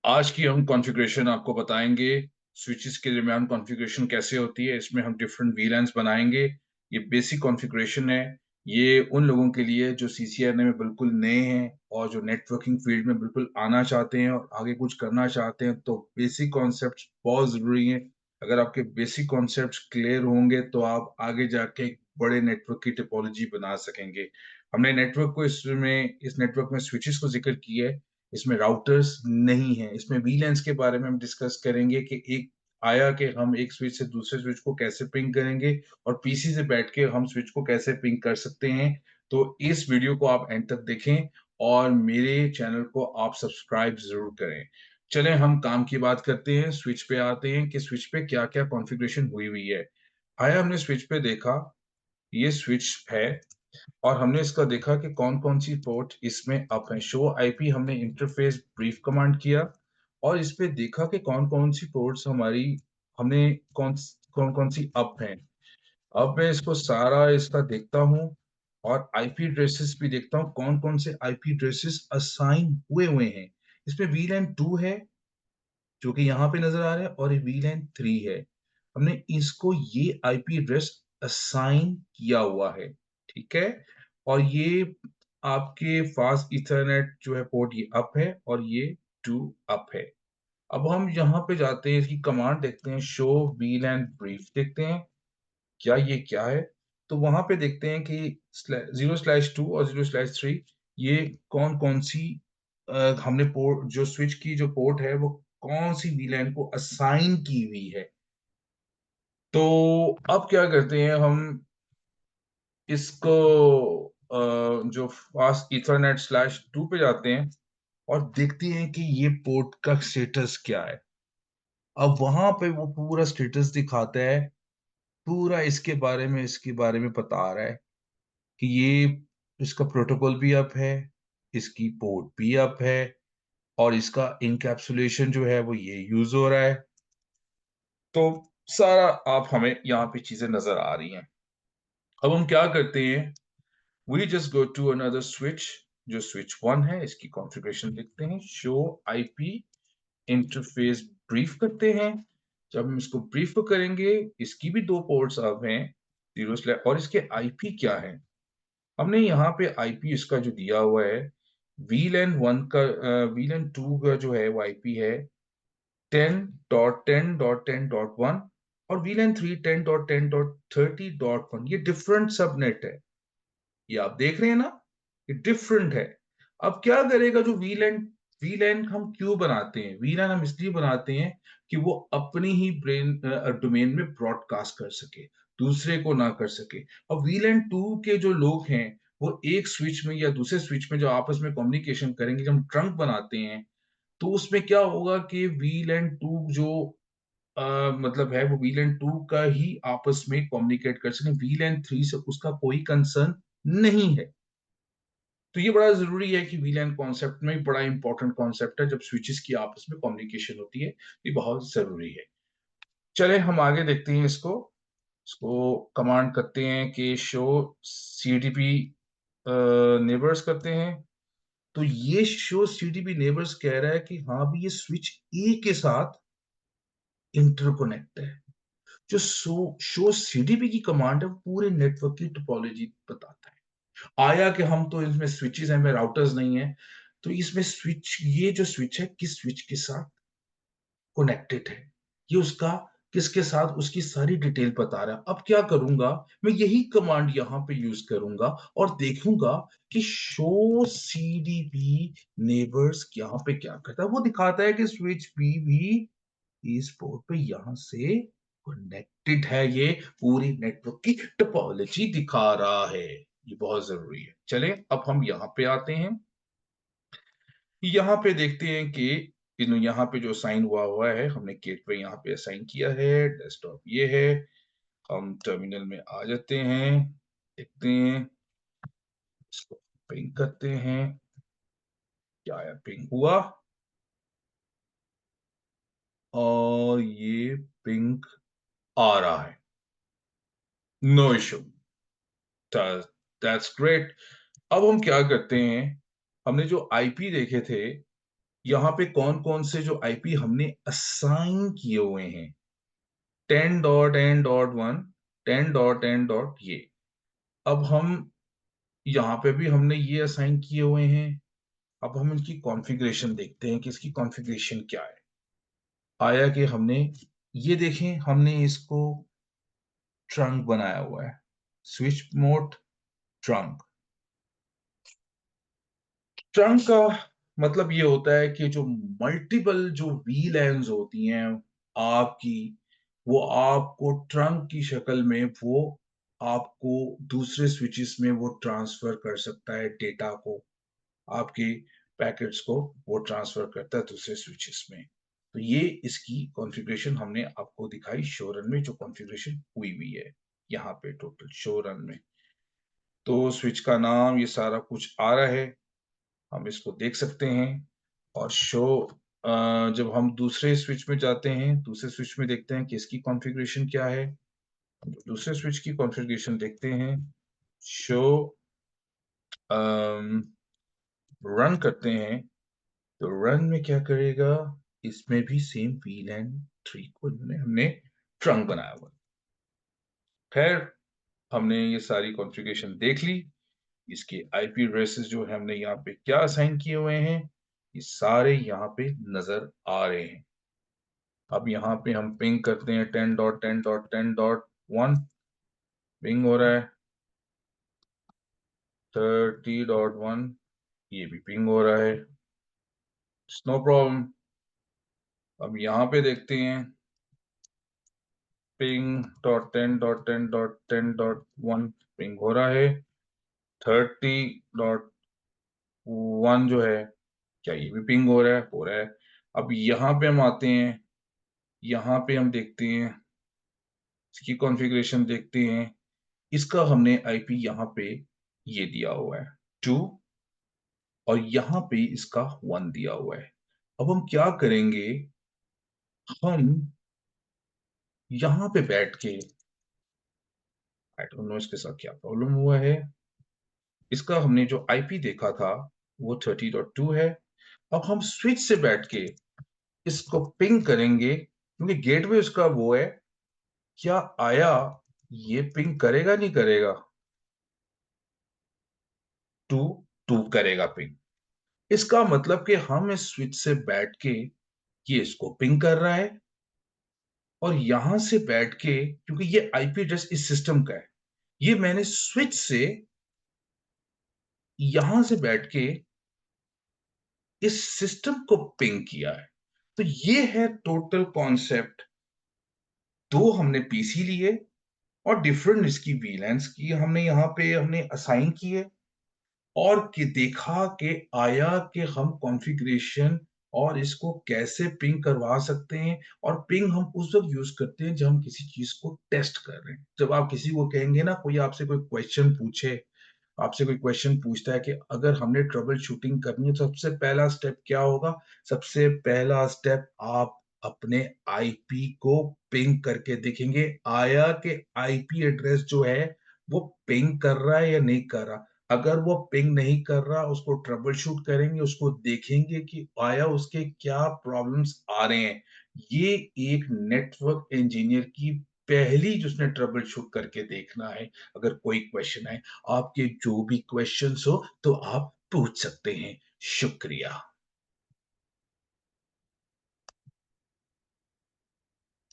आज की हम कॉन्फ़िगरेशन आपको बताएंगे। स्विचेस के दरमियान कॉन्फ़िगरेशन कैसे होती है, इसमें हम डिफरेंट वीलैन्स बनाएंगे। ये बेसिक कॉन्फ़िगरेशन है। ये उन लोगों के लिए जो सीसीएनए में बिल्कुल नए हैं और जो नेटवर्किंग फील्ड में बिल्कुल आना चाहते हैं और आगे कुछ करना चाहते हैं, तो बेसिक कॉन्सेप्ट्स बहुत ज़रूरी हैं। अगर आपके बेसिक कॉन्सेप्ट्स क्लियर होंगे, तो आप आगे जाके एक बड़े नेटवर्क की टोपोलॉजी बना सकेंगे। हमने नेटवर्क को इस नेटवर्क में स्विचेस को ज़िक्र किया है। इसमें राउटर्स नहीं है। इसमें वीलैन्स के बारे में हम डिस्कस करेंगे कि एक आया कि हम एक स्विच से दूसरे स्विच को कैसे पिंग करेंगे और पीसी से बैठ के हम स्विच को कैसे पिंग कर सकते हैं। तो इस वीडियो को आप एंड तक देखें और मेरे चैनल को आप सब्सक्राइब ज़रूर करें। चलें हम काम की बात करते हैं, स्विच पे आते हैं कि स्विच पे क्या-क्या कॉन्फ़िगरेशन हुई हुई है। आया हमने स्विच पे देखा, ये स्विच है और हमने इसका देखा कि कौन-कौन सी पोर्ट इसमें अप है। शो आईपी हमने इंटरफ़ेस ब्रीफ कमांड किया और इस पे देखा कि कौन-कौन सी पोर्ट्स हमारी हमने कौन-कौन सी अप हैं। अब मैं इसको सारा इसका देखता हूँ और आईपी एड्रेसेस भी देखता हूँ, कौन-कौन से आईपी एड्रेसेस असाइन हुए हैं। इसमें वीलैन 2 है, जो कि यहाँ पे नज़र आ रहा है और ये वीलैन 3 है। हमने इसको ये आईपी एड्रेस असाइन किया हुआ है, ठीक है? और ये आपके फास्ट ईथरनेट जो है पोर्ट ये अप है और ये 2 अप है। अब हम यहाँ पे जाते हैं, इसकी कमांड देखते हैं, शो वीलैन ब्रीफ देखते हैं, क्या है? तो वहाँ पे देखते हैं कि 0/2 और 0/3 ये कौन-कौन सी हमने पोर्ट जो स्विच की जो पोर्ट है वो कौन-सी वीलैन को असाइन की हुई है। तो अब क्या करते हैं हम इसको जो फास्ट ईथरनेट स्लैश 2 पे जाते हैं और देखते हैं कि ये पोर्ट का स्टेटस क्या है। अब वहाँ पे वो पूरा स्टेटस दिखाता है, पूरा इसके बारे में बता रहा है कि ये इसका प्रोटोकॉल भी अप है, इसकी पोर्ट भी अप है और इसका एनकैप्सुलेशन जो है वो ये यूज़ हो रहा है। तो सारा आप हमें यहाँ पे चीज़ें नज़र आ रही हैं। अब हम क्या करते हैं, we just go to another switch, जो स्विच 1 है, इसकी कॉन्फ़िगरेशन लिखते हैं, शो आईपी इंटरफ़ेस ब्रीफ करते हैं। जब हम इसको ब्रीफ को करेंगे, इसकी भी 2 पोर्ट्स अब हैं, 0 स्लैश और इसके आईपी क्या है? हमने यहाँ पे आईपी इसका जो दिया हुआ है, वीलैन 2 का जो है वो आईपी है 10.10.10.1 और वीलैन 3 10.10.30.1। ये डिफरेंट सबनेट है। ये आप देख रहे हैं ना? ये डिफरेंट है। अब क्या करेगा जो वीलैन वीलैन हम क्यों बनाते हैं? वीलैन हम इसलिए बनाते हैं कि वो अपनी ही डोमेन में ब्रॉडकास्ट कर सके, दूसरे को ना कर सके। अब वीलैन 2 के जो लोग हैं, वो एक स्विच में या दूसरे स्विच में जो आपस में कम्युनिकेशन करेंगे, जब हम ट्रंक बनाते हैं, तो उसमें क्या होगा कि वीलैन 2 जो मतलब है वो वीलैन 2 का ही आपस में कम्युनिकेट कर सकें, वीलैन 3 से उसका कोई कंसर्न नहीं है। तो ये बड़ा ज़रूरी है कि वीलैन कॉन्सेप्ट में बड़ा इम्पोर्टेंट कॉन्सेप्ट है, जब स्विचेस की आपस में कम्युनिकेशन होती है, ये बहुत ज़रूरी है। चलें हम आगे देखते हैं इसको। इसको कमांड करते हैं कि शो सीडीपी नेबर्स करते हैं। तो ये शो सीडीपी नेबर्स कह रहा है कि हाँ, अभी ये स्विच ए के साथ इंटरकनेक्ट है। जो शो सीडीपी की कमांड है, वो पूरे नेटवर्क की टोपोलॉजी बताता है। आया कि हम तो इसमें स्विचेस हैं, में राउटर्स नहीं है, तो इसमें ये जो स्विच है, किस स्विच के साथ कनेक्टेड है, ये उसका किसके साथ, उसकी सारी डिटेल बता रहा है। अब क्या करूंगा, मैं यही कमांड यहाँ पे यूज करूंगा और देखूंगा कि शो सीडीपी नेबर्स यहाँ पे क्या करता है। वो दिखाता है कि स्विच बी भी इस पोर्ट पे यहाँ से कनेक्टेड है। ये पूरी नेटवर्क की टोपोलॉजी दिखा रहा है। ये बहुत जरूरी है। चलें अब हम यहाँ पे आते हैं। यहाँ पे देखते हैं कि यहाँ पे जो असाइन हुआ है, हमने गेटवे यहाँ पे असाइन किया है, डेस्कटॉप ये है। हम टर्मिनल में आ जाते हैं, देखते हैं, इसको पिंग करते हैं, क्या है, पिंग हुआ और ये पिंग आ रहा है, नो इशू, दैट्स ग्रेट। अब हम क्या करते हैं, हमने जो आईपी देखे थे, यहाँ पे कौन-कौन से जो आईपी हमने असाइन किए हुए हैं, 10.n.1, 10.n. ये। अब हम यहाँ पे भी हमने ये असाइन किए हुए हैं। अब हम इनकी कॉन्फ़िगरेशन देखते हैं कि इसकी कॉन्फ़िगरेशन क्या है। आया कि हमने ये देखें, हमने इसको ट्रंक बनाया हुआ है। Switch mode trunk. ट्रंक का मतलब ये होता है कि जो मल्टीपल जो वीलैन्स होती हैं आपकी, वो आपको ट्रंक की शक्ल में वो आपको दूसरे स्विचेस में वो ट्रांसफर कर सकता है डेटा को, आपके पैकेट्स को वो ट्रांसफर करता है दूसरे स्विचेस में। तो ये इसकी कॉन्फ़िगरेशन हमने आपको दिखाई शो रन में, जो कॉन्फ़िगरेशन हुई हुई है यहाँ पे टोटल शो रन में। तो स्विच का नाम ये सारा कुछ आ रहा है, हम इसको देख सकते हैं। और जब हम दूसरे स्विच में जाते हैं, दूसरे स्विच में देखते हैं कि इसकी कॉन्फ़िगरेशन क्या है। दूसरे स्विच की कॉन्फ़िगरेशन देखते हैं, शो अम, रन करते हैं, तो रन में क्या करेगा, इसमें भी सेम VLAN 3 को हमने ट्रंक बनाया हुआ है। खैर, हमने ये सारी कॉन्फ़िगरेशन देख ली। इसके आईपी एड्रेसेस जो है हमने यहाँ पे क्या असाइन किए हुए हैं, ये सारे यहाँ पे नज़र आ रहे हैं। अब यहाँ पे हम पिंग करते हैं 10.10.10.1 पिंग हो रहा है, 30.1 ये भी पिंग हो रहा है, नो प्रॉब्लम। अब यहाँ पे देखते हैं ping.10.10.10.1 पिंग हो रहा है, 30.1 जो है क्या ये भी पिंग हो रहा है? हो रहा है। अब यहाँ पे हम आते हैं, यहाँ पे हम देखते हैं, इसकी कॉन्फ़िगरेशन देखते हैं, इसका हमने आईपी यहाँ पे ये दिया हुआ है 2 और यहाँ पे इसका 1 दिया हुआ है। अब हम क्या करेंगे, हम यहाँ पे बैठ के आई डोंट नो इसके साथ क्या प्रॉब्लम हुआ है। इसका हमने जो आईपी देखा था वो 30.2 है। अब हम स्विच से बैठ के इसको पिंग करेंगे क्योंकि गेटवे उसका वो है, क्या आया ये पिंग करेगा नहीं करेगा? 2 2 करेगा पिंग। इसका मतलब कि हम इस स्विच से बैठ के ये इसको पिंग कर रहा है और यहां से बैठ के, क्योंकि ये आईपी एड्रेस इस सिस्टम का है, ये मैंने स्विच से यहां से बैठ के इस सिस्टम को पिंग किया है। तो ये है टोटल कॉन्सेप्ट। दो हमने पीसी लिए और डिफरेंट इसकी वीलैंस की हमने यहाँ पे हमने असाइन किए और कि देखा कि आया कि हम कॉन्फ़िगरेशन और इसको कैसे पिंग करवा सकते हैं। और पिंग हम उस वक़्त यूज़ करते हैं जब हम किसी चीज़ को टेस्ट कर रहे हैं। जब आप किसी को कहेंगे ना, कोई आपसे कोई क्वेश्चन पूछे, आपसे कोई क्वेश्चन पूछता है कि अगर हमने ट्रबल शूटिंग करनी है तो सबसे पहला स्टेप क्या होगा? सबसे पहला स्टेप आप अपने आईपी को पिंग करके देखेंगे, आया कि आईपी एड्रेस जो है वो पिंग कर रहा है या नहीं कर रहा। अगर वो पिंग नहीं कर रहा, उसको ट्रबल शूट करेंगे, उसको देखेंगे कि आया उसके क्या प्रॉब्लम्स आ रहे हैं। ये एक नेटवर्क इंजीनियर की पहली जो उसने ट्रबल शूट करके देखना है। अगर कोई क्वेश्चन है, आपके जो भी क्वेश्चंस हो तो आप पूछ सकते हैं। शुक्रिया।